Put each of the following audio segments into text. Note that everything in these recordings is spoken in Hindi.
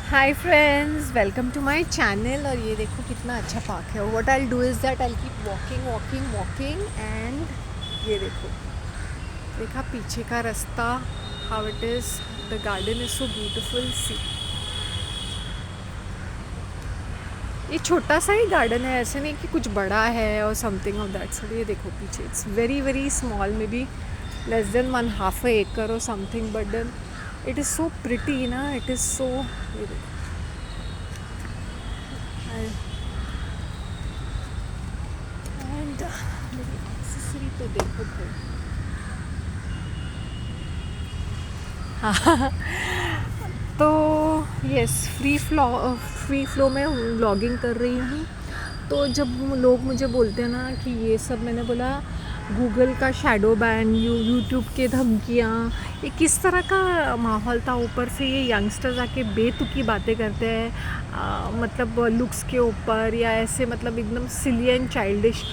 Hi friends, welcome to my channel. और ये देखो कितना अच्छा पार्क है। What I do is that I keep walking walking walking and ये देखो, देखा पीछे का रास्ता, how it is, the garden is so beautiful. See, ये छोटा सा ही गार्डन है, ऐसे नहीं कि कुछ बड़ा है और समथिंग ऑफ दैट सॉर्ट। ये देखो पीछे, it's very very small, may be less than 1/2 acre और something, but then it is so pretty ना, इट इज़ सो। ये देखो, एंड मेरी एक्सेसरी तो देखो भाई। हाँ तो यस, फ्री फ्लो में व्लॉगिंग कर रही हूँ। तो जब लोग मुझे बोलते हैं ना कि ये सब, मैंने बोला गूगल का शैडो बैन, यूट्यूब के धमकियाँ, ये किस तरह का माहौल था। ऊपर से ये यंगस्टर्स आके बेतुकी बातें करते हैं, मतलब लुक्स के ऊपर या ऐसे, मतलब एकदम सिली एंड चाइल्डिश।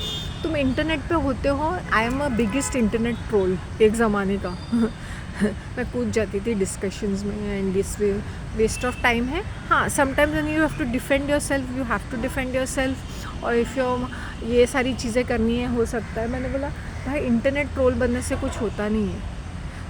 तुम इंटरनेट पे होते हो, I am a biggest internet troll एक ज़माने का। मैं कूद जाती थी डिस्कशंस में, and this waste of time है। हाँ, sometimes when you have to defend yourself, you have to defend yourself. और इफ़ यू ये सारी चीज़ें करनी है, हो सकता है। मैंने बोला भाई, इंटरनेट ट्रोल बनने से कुछ होता नहीं है।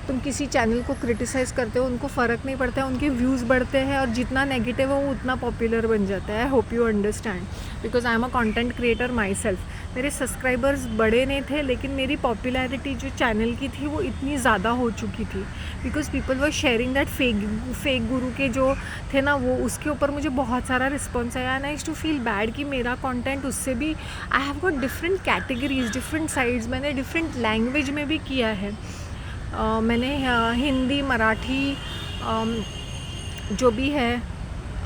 तुम किसी चैनल को क्रिटिसाइज़ करते हो, उनको फ़र्क नहीं पड़ता है, उनके व्यूज़ बढ़ते हैं, और जितना नेगेटिव है वो उतना पॉपुलर बन जाता है। I hope you understand, because I am a content creator my self. मेरे सब्सक्राइबर्स बड़े नहीं थे, लेकिन मेरी पॉपुलैरिटी जो चैनल की थी वो इतनी ज़्यादा हो चुकी थी, because people were sharing that fake गुरु के जो थे ना, वो उसके ऊपर मुझे बहुत सारा रिस्पॉन्स आया। And I used to feel bad कि मेरा कंटेंट उससे भी, I have got different categories, different sides. मैंने डिफरेंट लैंग्वेज में भी किया है। मैंने हिंदी, मराठी, जो भी है,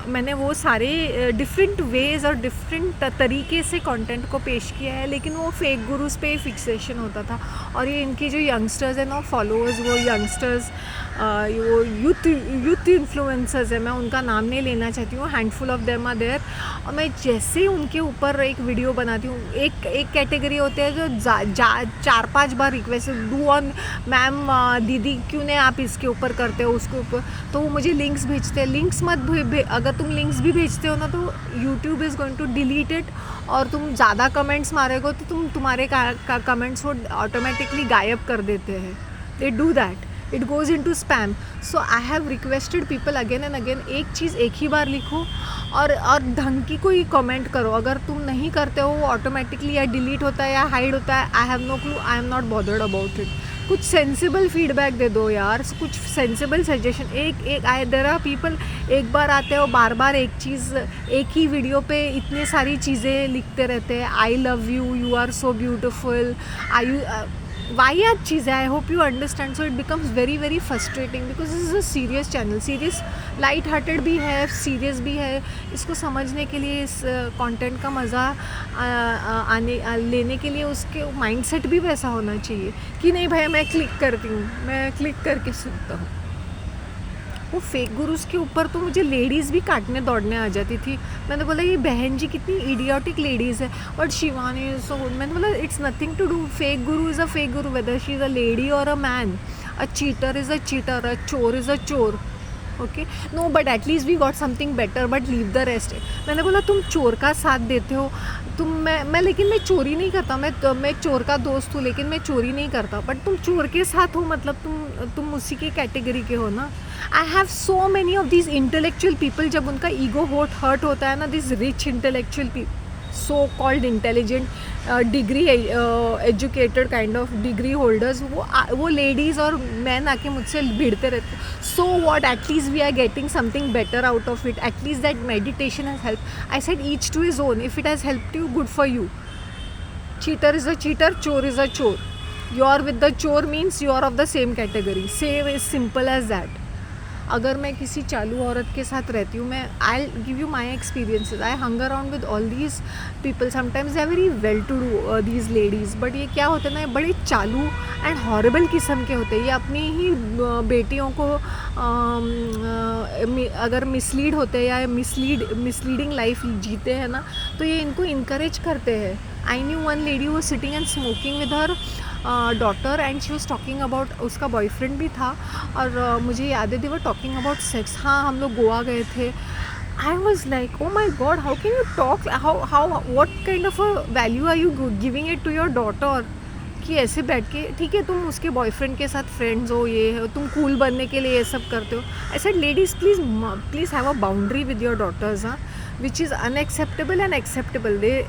मैंने वो सारे डिफरेंट वेज़ और डिफरेंट तरीके से कंटेंट को पेश किया है। लेकिन वो फेक गुरुज पे ही फिक्सेशन होता था। और ये इनकी जो यंगस्टर्स हैं ना, फॉलोअर्स, वो यंगस्टर्स, वो यूथ इन्फ्लुएंसर्स है, मैं उनका नाम नहीं लेना चाहती हूँ, handful of them are there. और मैं जैसे ही उनके ऊपर एक वीडियो बनाती हूँ, एक कैटेगरी होते हैं जो 4-5 बार रिक्वेस्ट, डू ऑन मैम, दीदी क्यों नहीं आप इसके ऊपर करते हो, उसके ऊपर। तो वो मुझे लिंक्स भेजते हैं। लिंक्स मत अगर तुम लिंक्स भी भेजते हो ना, तो YouTube is going to delete it. और तुम ज़्यादा कमेंट्स मारेगो तो तुम्हारे कमेंट्स वो ऑटोमेटिकली गायब कर देते हैं। They do that, it goes into spam. So I have requested people again and again, एक चीज़ एक ही बार लिखो और ढंग की कोई कमेंट करो। अगर तुम नहीं करते हो, वो ऑटोमेटिकली या डिलीट होता है या हाइड होता है। I have no clue, I am not bothered about it. कुछ सेंसिबल फीडबैक दे दो यार, कुछ sensible suggestion. There are people, एक बार आते हो, बार बार एक चीज़, एक ही वीडियो पे इतने सारी चीज़ें लिखते रहते हैं। I love you, you are so beautiful, I you, वाहियात चीज़ है। I hope you understand. So it becomes very very frustrating, because this is a serious channel. Serious, light hearted भी है, सीरियस भी है। इसको समझने के लिए, इस कंटेंट का मज़ा लेने के लिए, उसके माइंडसेट भी वैसा होना चाहिए कि नहीं भाई, मैं क्लिक करती हूँ, मैं क्लिक करके सुनता हूँ। वो फेक गुरुज के ऊपर तो मुझे लेडीज़ भी काटने दौड़ने आ जाती थी। मैंने बोला ये बहन जी कितनी इडियोटिक लेडीज़ है। बट शिवानी सो, मैंने बोला it's nothing to do, fake guru is a fake guru, whether she is a lady और a man. A cheater is a cheater, a चोर इज़ अ चोर। Okay, no, but at least we got something better, but leave the rest. मैंने बोला तुम चोर का साथ देते हो, तुम, मैं लेकिन मैं चोरी नहीं करता। मैं चोर का दोस्त हूँ, लेकिन मैं चोरी नहीं करता। बट तुम चोर के साथ हो, मतलब तुम उसी की कैटेगरी के हो ना। I have so many of these intellectual people, जब उनका ईगो हर्ट होता है ना, this rich intellectual people, so called intelligent, degree educated kind of degree holders, वो लेडीज़ और मैन आके मुझसे भिड़ते रहते। So what, at least we are getting something better out of it, at least that meditation has help. I said each to his own, if it has helped you, good for you. Cheater is a cheater, chore is a chore. You are with the chore means you are of the same category. Same is simple as that. अगर मैं किसी चालू औरत के साथ रहती हूँ, मैं, I give you my experiences. I hung around with all these people, sometimes they are very well to do, these ladies. But ये क्या होता है ना, ये बड़े चालू एंड हॉरेबल किस्म के होते हैं। ये अपनी ही बेटियों को अगर मिसलीड होते हैं या मिसलीडिंग लाइफ जीते हैं ना, तो ये इनको इनकरेज करते हैं। आई न्यू वन लेडी वो sitting and smoking with her daughter and she was talking about, उसका बॉयफ्रेंड भी था और मुझे याद है they were talking about sex. हाँ, हम लोग गोवा गए थे। I was like oh my God, how can you talk, how what kind of a value are you giving it to your daughter, कि ऐसे बैठ के, ठीक है तुम उसके बॉयफ्रेंड के साथ फ्रेंड्स हो, ये हो, तुम कूल बनने के लिए ये सब करते हो। I said ladies please have a boundary with your daughters, हाँ, which is unacceptable and acceptable. दे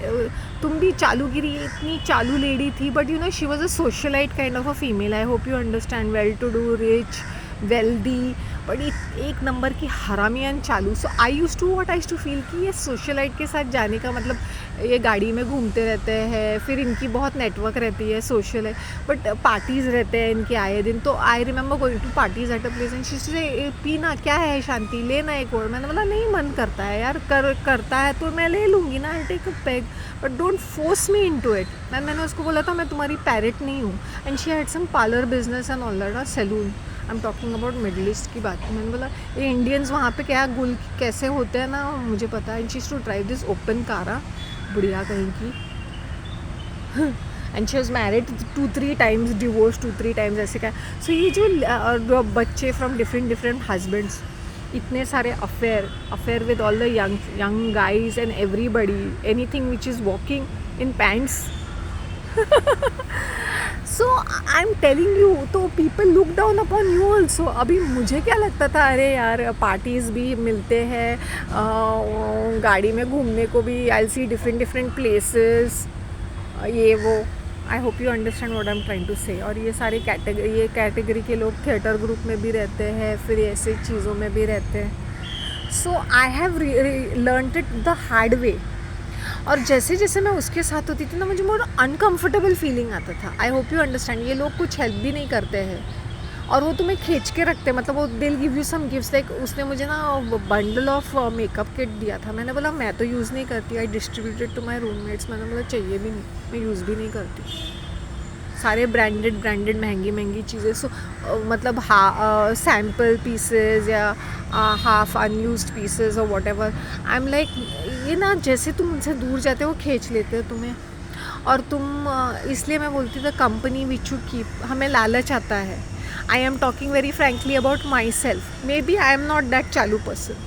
तुम भी चालूगिरी, इतनी चालू लेडी थी, but you know she was a socialite kind of a female. I hope you understand, well to do, rich, wealthy, बड़ी एक नंबर की हरामियन चालू। So I use to what I use to feel कि ये सोशलाइट के साथ जाने का मतलब, ये गाड़ी में घूमते रहते हैं, फिर इनकी बहुत नेटवर्क रहती है, सोशल है, बट पार्टीज़ रहते हैं इनके आए दिन। तो I remember going to parties at a place and she say पीना क्या है शांति, लेना एक और। मैंने बोला नहीं मन करता है यार, करता है तो मैं ले लूँगी ना, I take a peg, but don't force me into it. मैंने उसको बोला था मैं तुम्हारी पैरेट नहीं हूँ। And she had some parlour business and all that, salon. I am talking about Middle East की बात। मैंने बोला ये इंडियंस वहाँ पे क्या गुल कैसे होते हैं ना, मुझे पता है। And she to drive this open कारा, बुढ़िया कहीं की। And she was married 2-3 times, divorce 2-3 times, ऐसे क्या। सो ये जो बच्चे फ्रॉम डिफरेंट हस्बैंड्स, इतने सारे affair with all the young guys and everybody, anything which is walking in pants. So I am telling you, तो people look down upon you also. अभी मुझे क्या लगता था, अरे यार पार्टीज़ भी मिलते हैं, गाड़ी में घूमने को भी, आई सी डिफरेंट प्लेसेस, ये वो। I hope you understand what I am trying to say. और ये सारे कैटेगरी के लोग थिएटर ग्रुप में भी रहते हैं, फिर ऐसे चीज़ों में भी रहते हैं। So I have learned it the hard way. और जैसे जैसे मैं उसके साथ होती थी ना, मुझे बहुत अनकंफर्टेबल फीलिंग आता था। आई होप यू अंडरस्टैंड। ये लोग कुछ हेल्प भी नहीं करते हैं और वो तुम्हें खींच के रखते हैं, मतलब वो they'll give you some gifts. Like उसने मुझे ना बंडल ऑफ मेकअप किट दिया था। मैंने बोला मैं तो यूज़ नहीं करती, आई डिस्ट्रीब्यूटेड टू माई रूममेट्स। मैंने बोला चाहिए भी नहीं, मैं यूज़ भी नहीं करती। सारे ब्रांडेड महंगी चीज़ें। सो मतलब सैम्पल पीसेस या हाफ अनयूज्ड पीसेस और what ever. I am like ये ना, जैसे तुम उनसे दूर जाते हो खींच लेते हो तुम्हें। और तुम इसलिए मैं बोलती the company which you keep, हमें लालच आता है। I am talking very frankly about my self. Maybe I am not that चालू person,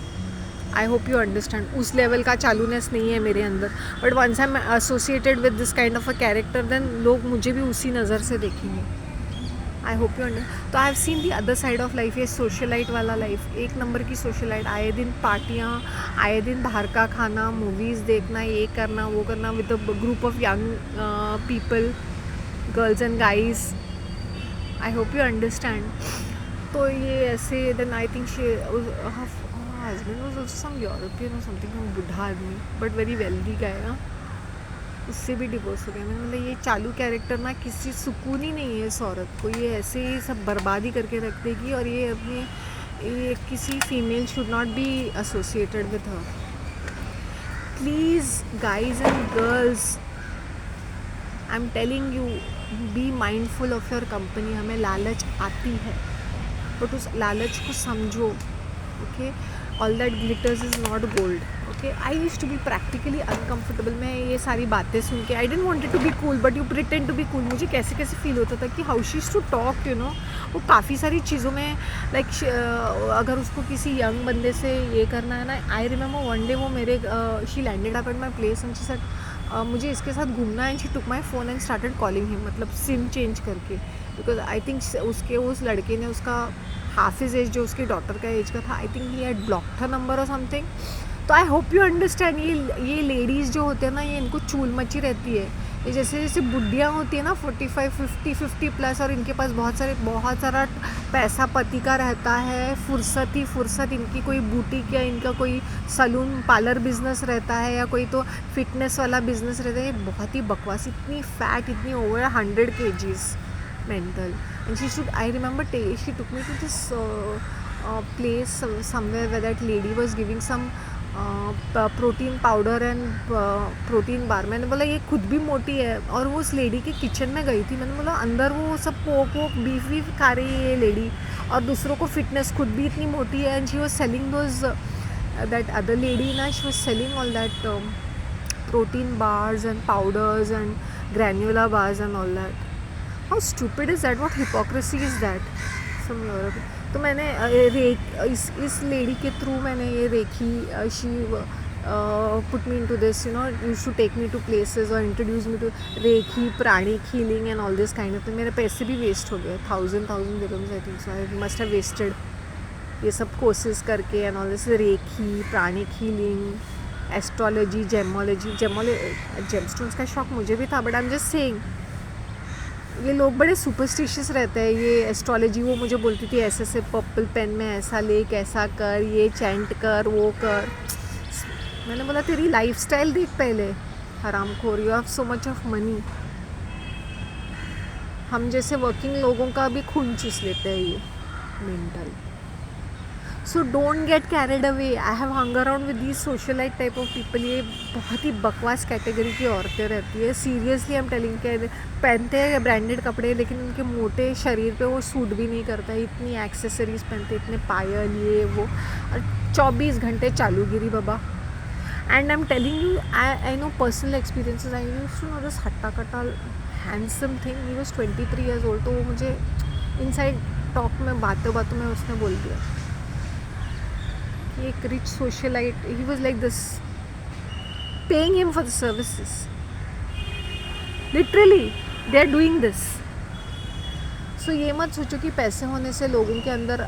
I hope you understand. उस लेवल का चालूनेस नहीं है मेरे अंदर, but once I am associated with this kind of a character, then लोग मुझे भी उसी नज़र से देखेंगे। I hope you under. तो I have seen the other side of life, ये सोशलाइट वाला लाइफ, एक नंबर की सोशलाइट। आए दिन पार्टियाँ, आए दिन बाहर का खाना, मूवीज़ देखना, ये करना वो करना, with a group of young people, girls and guys. I hope you understand. तो ये ऐसे, then I think she husband was also some European or something, some बुढ़ा आदमी, बट वेरी वेल्दी गाय। उससे भी डिवोर्स हो गया। मैंने मतलब ये चालू कैरेक्टर ना किसी सुकून ही नहीं है इस औरत को, ये ऐसे ही सब बर्बादी करके रख देगी। और ये अपने, ये किसी female should not be associated with her. Please guys and girls, I am telling you, be mindful of your company. हमें लालच आती है, बट उस लालच को समझो। Okay, all that glitters is not gold. Okay, I use to be practically uncomfortable. मैं ये सारी बातें सुन के, I didn't wanted to be cool, but you pretend to be cool. मुझे कैसे कैसे फील होता था कि how she is to talk, you know. वो काफ़ी सारी चीज़ों में लाइक अगर उसको किसी यंग बंदे से ये करना है ना, आई रिमेंबर वन डे वो मेरे she landed up at my place and she said मुझे इसके साथ घूमना है। And she took my phone and started calling him, मतलब सिम चेंज करके, बिकॉज आई थिंक उसके उस लड़के ने उसका हाफ इज एज जो उसकी डॉटर का एज का था, I think he had blocked her number और समथिंग। तो आई होप यू अंडरस्टैंड। ये लेडीज़ जो होते हैं ना, ये इनको चूल मची रहती है। ये जैसे जैसे बुढ़ियाँ होती है ना 45, 50 प्लस, और इनके पास बहुत सारा पैसा पति का रहता है, फुर्सत इनकी कोई बुटीक या इनका कोई सलून पार्लर बिजनेस रहता है, या कोई तो फिटनेस वाला बिजनेस रहता है। ये बहुत ही बकवास, इतनी फैट, इतनी over 100 kgs mental. And she should, I remember she took me to this place somewhere where that lady was giving some protein powder and protein bar. मैंने बोला ये खुद भी मोटी है, और वो उस लेडी के किचन में गई थी। मैंने बोला अंदर वो सब पोक बीफ वीफ खा रही है ये लेडी, और दूसरों को फिटनेस, खुद भी इतनी मोटी है। And she was selling those, that other lady ना, she was selling all that protein bars and powders and granular bars and all that. How stupid is that, what hypocrisy is that from your. तो मैंने इस लेडी के थ्रू मैंने ये reiki, she put me into this, you know, you should take me to places और introduce me to reiki, pranic healing and all this kind of thing. मेरे पैसे भी वेस्ट हो गए, 1000 dirhams I think so, I must have wasted ये सब कोर्सेज करके and all this, reiki, pranic healing, astrology, gemstones का शौक मुझे भी था, but I am just saying ये लोग बड़े सुपरस्टिशियस रहते हैं। ये एस्ट्रोलॉजी, वो मुझे बोलती थी ऐसे ऐसे पर्पल पेन में ऐसा लेक, ऐसा कर, ये चैंट कर, वो कर। मैंने बोला तेरी लाइफस्टाइल देख पहले, हरामखोर, you have so much of money. हम जैसे वर्किंग लोगों का भी खून चूस लेते हैं ये mental. So don't get carried away. I have hung around with these socialite type of people. ये बहुत ही बकवास कैटेगरी की औरतें रहती है, सीरियसली आई एम टेलिंग के। पहनते हैं ब्रांडेड कपड़े, लेकिन उनके मोटे शरीर पे वो सूट भी नहीं करता है। इतनी एक्सेसरीज पहनते, इतने पायल, ये वो, और 24 घंटे चालूगिरी बाबा। And I am telling you, I know personal experiences. I used to know this हट्टा कट्टा handsome thing, he was 23 years old. तो वो मुझे इनसाइड टॉक में, बातों बातों में उसने बोल दिया कि एक rich socialite, he was like this, paying him for the services, literally they are doing this. So ये मत सोचो कि पैसे होने से लोगों के अंदर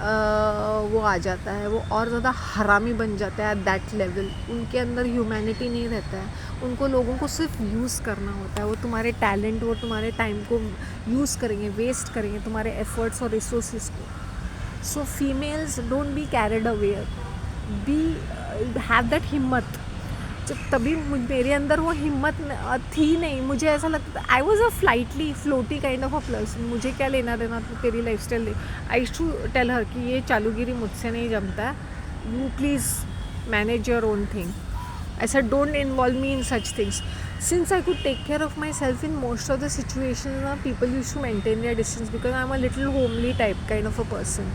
वो आ जाता है, वो और ज़्यादा हरामी बन जाता है एट दैट लेवल। उनके अंदर ह्यूमैनिटी नहीं रहता है, उनको लोगों को सिर्फ यूज़ करना होता है। वो तुम्हारे टैलेंट, वो तुम्हारे टाइम को यूज़ करेंगे, वेस्ट करेंगे, तुम्हारे एफर्ट्स और रिसोर्सेज को। So females, don't be carried away, be have that हिम्मत। जब तभी मेरे अंदर वो हिम्मत थी नहीं, मुझे ऐसा लगता था I was a floaty kind of a person. मुझे क्या लेना देना तो तेरी lifestyle. I used to tell her कि ये चालूगिरी मुझसे नहीं जमता है, you please manage your own thing. I said don't involve me in such things. Since I could take care of my self in most of the situation, people use to maintain their distance because I am a little homely type kind of a person.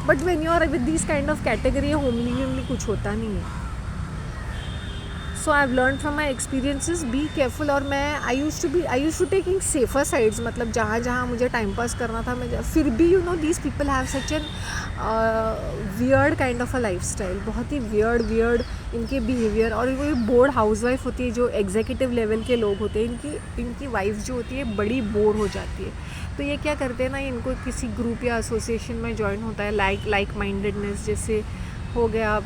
But when you are with this kind of category, homely कुछ होता नहीं है। So I have learn from my experiences, be careful. और मैं I use to taking safer sides, मतलब जहाँ जहाँ मुझे टाइम पास करना था मैं, फिर भी you know these people have such an weird kind of a life style, बहुत ही वियर्ड इनके बिहेवियर। और वो बोर्ड हाउसवाइफ होती है, जो एग्जीक्यूटिव लेवल के लोग होते हैं, इनकी वाइफ जो होती है बड़ी बोर हो जाती है। तो ये क्या करते हैं ना, इनको किसी ग्रुप या एसोसिएशन में ज्वाइन होता है, लाइक माइंडेडनेस, जैसे हो गया,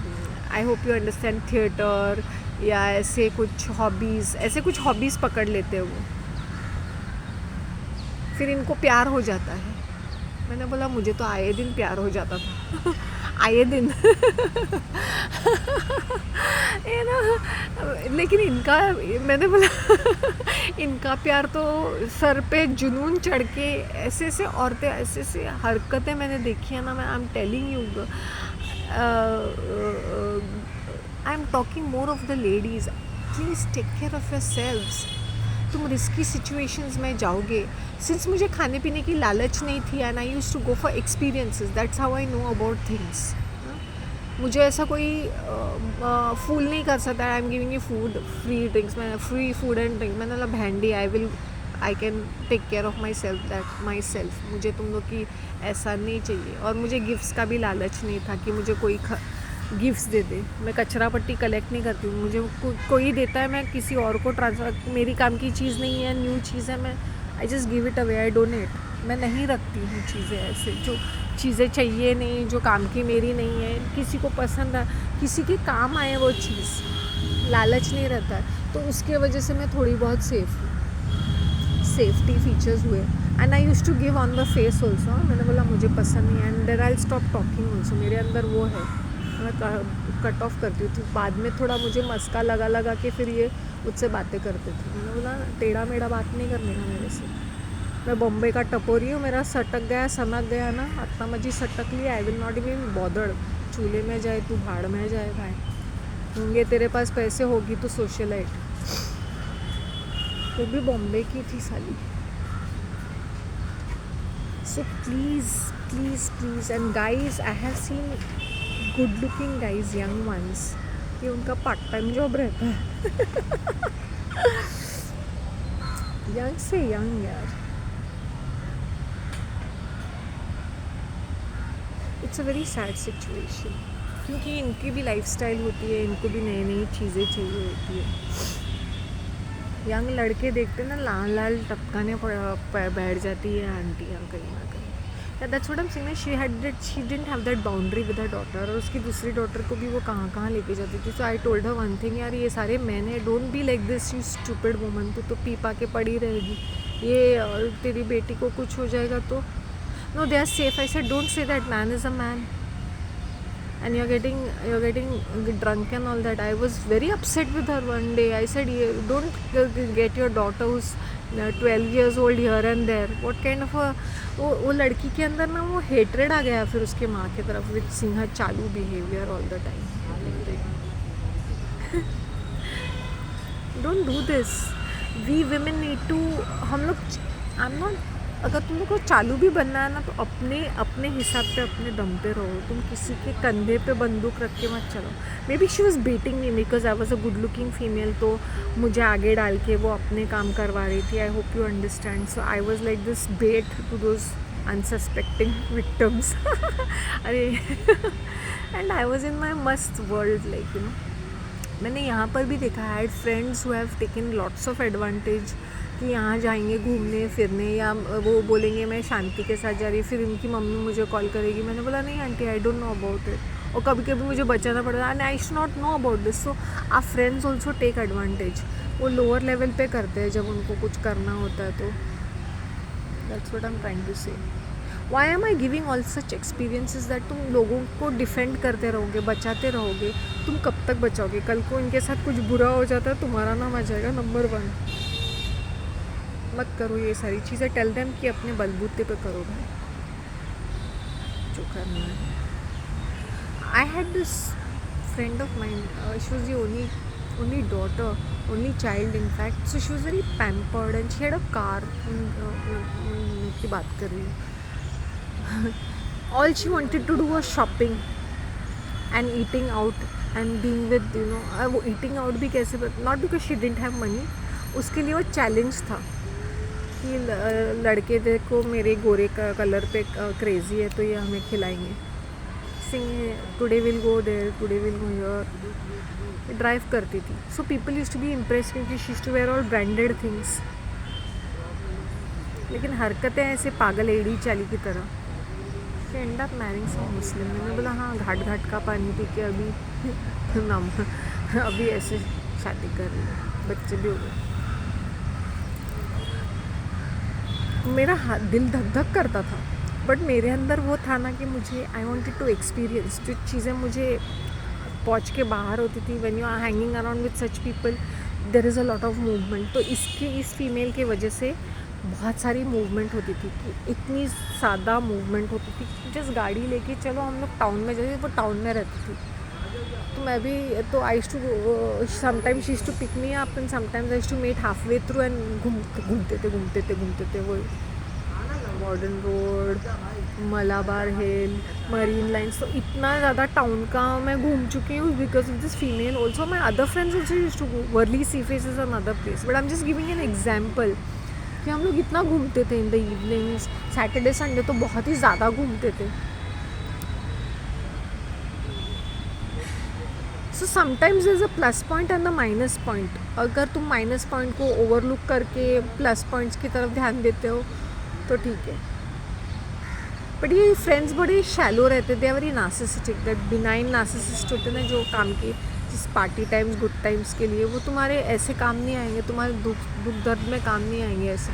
आई होप यू अंडरस्टैंड, थिएटर या ऐसे कुछ हॉबीज़ पकड़ लेते हैं वो, फिर इनको प्यार हो जाता है। मैंने बोला मुझे तो आए दिन प्यार हो जाता था आए दिन ये ना, लेकिन इनका, मैंने बोला इनका प्यार तो सर पे जुनून चढ़ के, ऐसे ऐसे औरतें, ऐसे ऐसे हरकतें मैंने देखी है ना। मैं I am telling you, I am talking more of the ladies, please take care of yourselves. तुम रिस्की सिचुएशंस में जाओगे। सिंस मुझे खाने पीने की लालच नहीं थी, and I used to go for experiences, that's how I know about things. मुझे ऐसा कोई फूल नहीं कर सकता, I am giving you food, free drinks, मैं फ्री फूड एंड ड्रिंक, मैंने बोला भैंडी, I can take care of my self, मुझे तुम लोग की ऐसा नहीं चाहिए। और मुझे गिफ्ट्स का भी लालच नहीं था कि मुझे कोई गिफ्ट्स दे दे। मैं कचरा पट्टी कलेक्ट नहीं करती हूँ, मुझे कोई देता है मैं किसी और को ट्रांसफ़र, मेरी काम की चीज़ नहीं है, न्यू चीज़ है, मैं I just give it away, I donate. मैं नहीं रखती हूँ चीज़ें ऐसे, जो चीज़ें चाहिए नहीं, जो काम की मेरी नहीं है, किसी को पसंद है, किसी के काम आए वो चीज़, लालच नहीं रहता है। तो उसके वजह से मैं थोड़ी बहुत सेफ्टी फीचर्स हुए। And I used to give on the face also. मैंने बोला मुझे पसंद नहीं है, and then I stop talking also. मेरे अंदर वो है, मैं कट ऑफ करती हूँ। तो बाद में थोड़ा मुझे मस्का लगा के फिर ये मुझसे बातें करते थे। मैंने बोला टेढ़ा मेढ़ा बात नहीं करने का मेरे से, मैं बॉम्बे का टपोरी हूँ, मेरा सटक गया ना, आत्मा मजी सटक लिया, I will not even bothered. चूल्हे में जाए तू, भाड़ में जाए भाई, होंगे तेरे पास पैसे, होगी तो सोशलाइट। वो भी बॉम्बे की थी साली। So please and guys, I have scene good looking guys, young ones, ये उनका पार्ट टाइम जॉब रहता है यंग से यंग यार, it's a very sad situation, क्योंकि इनकी भी लाइफस्टाइल होती है, इनको भी नई नई चीज़ें चाहिए होती है। यंग लड़के देखते ना लाल लाल टपकाने बैठ जाती है आंटियाँ कहीं ना कहीं। That's what I am saying, she didn't have that boundary with her daughter, और उसकी दूसरी डॉटर को भी वो कहाँ कहाँ लेके जाती थी। So I told her one thing, यार ये सारे मैन है, don't be like this you stupid woman, तू तो पी पा के पड़ी रहेगी, ये तेरी बेटी को कुछ हो जाएगा तो no they are safe. I said don't say that, man is a man and you're getting drunk and all that. I was very upset with her one day. I said, don't get your daughter who's 12 years old here and there. What kind of a वो लड़की के अंदर ना वो हेट्रेड आ गया फिर उसके माँ की तरफ, विच सिंह चालू behaviour all the time. Don't do this, we women need to, हम लोग, आई एम नॉट, अगर तुम लोग को चालू भी बनना है ना तो अपने हिसाब पे अपने दम पे रहो, तुम किसी के कंधे पे बंदूक रख के मत चलो। Maybe she was baiting me because I was a good looking female, तो मुझे आगे डाल के वो अपने काम करवा रही थी। I hope you understand. So I was like this bait to those unsuspecting victims. अरे and I was in my मस्त वर्ल्ड, लाइक यू नो। मैंने यहाँ पर भी देखा, I had friends who have taken lots of advantage कि यहाँ जाएंगे घूमने फिरने, या वो बोलेंगे मैं शांति के साथ जा रही, फिर इनकी मम्मी मुझे कॉल करेगी। मैंने बोला नहीं aunty, I don't know about it, और कभी कभी मुझे बचाना पड़ता and I should not know about this. So our friends also take advantage, वो लोअर लेवल पे करते हैं जब उनको कुछ करना होता है। तो that's what I am trying to say. Why am I giving all such experiences that तुम लोगों को डिफेंड करते रहोगे, बचाते रहोगे, तुम कब तक बचाओगे? कल को इनके साथ कुछ बुरा हो जाता है, तुम्हारा नाम आ जाएगा नंबर 1। मत करो ये सारी चीज़ें, टेल देम कि अपने बलबूते पे करो भाई जो करना है। I had this friend of mine, she was the only daughter, only child in fact, so she was very pampered and she had a car. की बात कर रही हूँ। All she wanted to do was shopping and eating out and being with you know, वो ईटिंग आउट भी कैसे, not because she didn't have money, उसके लिए वो चैलेंज था कि लड़के देखो मेरे गोरे का कलर पे क्रेज़ी है तो ये हमें खिलाएंगे, sing today will go there, today will go here, drive करती थी। So people used to be impressed क्योंकि she used to wear all branded things, लेकिन हरकतें ऐसे पागल एड़ी चाली की तरह। She end up marrying some Muslim. मैंने बोला हाँ, घाट घाट का पानी पी के अभी नाम अभी ऐसे शादी कर रही है, बच्चे भी हो गए। मेरा दिल धक धक करता था, बट मेरे अंदर वो था ना कि मुझे आई वॉन्टेड टू एक्सपीरियंस जो चीज़ें मुझे पहुँच के बाहर होती थी। When you are hanging around with such people there is a lot of movement. तो इस फीमेल की वजह से बहुत सारी मूवमेंट होती थी, कि इतनी सादा मूवमेंट होती थी। जस्ट गाड़ी लेके चलो, हम लोग टाउन में जाते, वो टाउन में रहती थी, तो मैं भी तो I used to sometimes she used to pick me up and sometimes I used to meet half way through and घूमते थे वो मॉडर्न रोड, मलाबार हिल, मरीन लाइन्स। तो इतना ज़्यादा टाउन का मैं घूम चुकी हूँ because of this female. Also my other friends also used to go, Worli Sea Face is another place, but I am just giving an example कि हम लोग इतना घूमते थे in the evenings, Saturday Sunday तो बहुत ही ज़्यादा घूमते थे। So sometimes is a plus point and the minus point. अगर तुम माइनस पॉइंट को ओवरलुक करके प्लस पॉइंट्स की तरफ ध्यान देते हो तो ठीक है, बट ये फ्रेंड्स बड़े शैलो रहते, they are very narcissistic, that benign narcissist होते ना जो काम के जिस पार्टी टाइम्स गुड टाइम्स के लिए, वो तुम्हारे ऐसे काम नहीं आएंगे, तुम्हारे दुख दर्द में काम नहीं आएंगे ऐसे।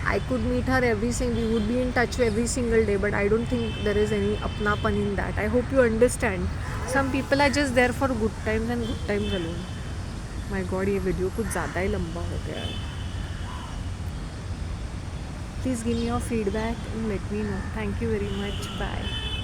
I could meet her every single, we would be in touch every single day, but I don't think there is any अपनापन in that. I hope you understand. Some people are just there for good times and good times alone. My god, ये वीडियो कुछ ज़्यादा ही लंबा हो गया है। Please give me your feedback and let me know. Thank you very much. Bye.